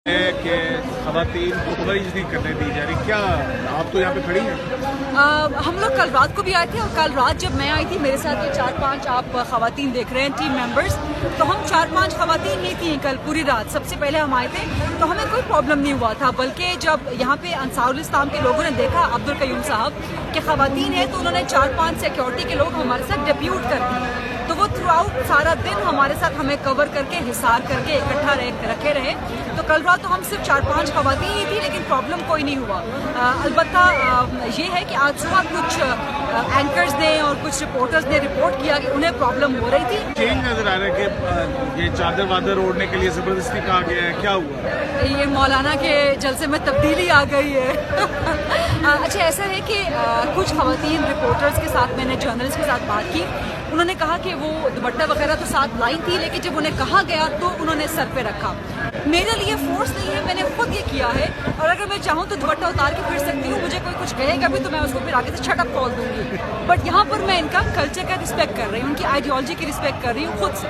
ہے کہ خواتین کو کوریج نہیں کرنے دی جا رہی، کیا آپ تو یہاں پہ کھڑی ہیں؟ ہم لوگ کل رات کو بھی آئے تھے اور کل رات جب میں آئی تھی میرے ساتھ یہ 4-5 آپ خواتین دیکھ رہے ہیں ٹیم ممبرز، تو ہم 4-5 خواتین ہی تھیں کل پوری رات. سب سے پہلے ہم آئے تھے تو ہمیں کوئی پرابلم نہیں ہوا تھا، بلکہ جب یہاں پہ انصار الاسلام کے لوگوں نے دیکھا عبدالقیوم صاحب کہ خواتین ہیں تو انہوں نے 4-5 سیکیورٹی کے لوگ ہمارے ساتھ ڈیپیوٹ کر دی، تو وہ تھرو آؤٹ سارا دن ہمارے ساتھ ہمیں کور کر کے حصار کر کے اکٹھا رکھے رہے. تو کل رات تو ہم صرف 4-5 خواتین ہی تھی لیکن پرابلم کوئی نہیں ہوا. البتہ یہ ہے کہ آج صبح کچھ اینکرز نے اور کچھ رپورٹرز نے رپورٹ کیا کہ انہیں پرابلم ہو رہی تھی. چینج نظر آ رہا ہے کہ یہ چادر وادر اوڑھنے کے لیے زبردستی کہا گیا ہے، کیا ہوا؟ یہ مولانا کے جلسے میں تبدیلی آ گئی ہے. اچھا ایسا ہے کہ کچھ خواتین رپورٹرز کے ساتھ میں نے جرنلسٹ کے ساتھ بات کی، انہوں نے کہا کہ وہ دوپٹہ وغیرہ تو ساتھ لائی تھی لیکن جب انہیں کہا گیا تو انہوں نے سر پہ رکھا. میرے لیے فورس نہیں ہے، میں نے خود یہ کیا ہے، اور اگر میں چاہوں تو دوپٹہ اتار کے پھر سکتی ہوں. مجھے کوئی کچھ کہے گا بھی تو میں اس کو پھر آگے سے چھٹ اپ کال دوں گی. بٹ یہاں پر میں ان کا کلچر کا رسپیکٹ کر رہی ہوں، ان کی آئیڈیالوجی کی رسپیکٹ کر رہی ہوں خود سے.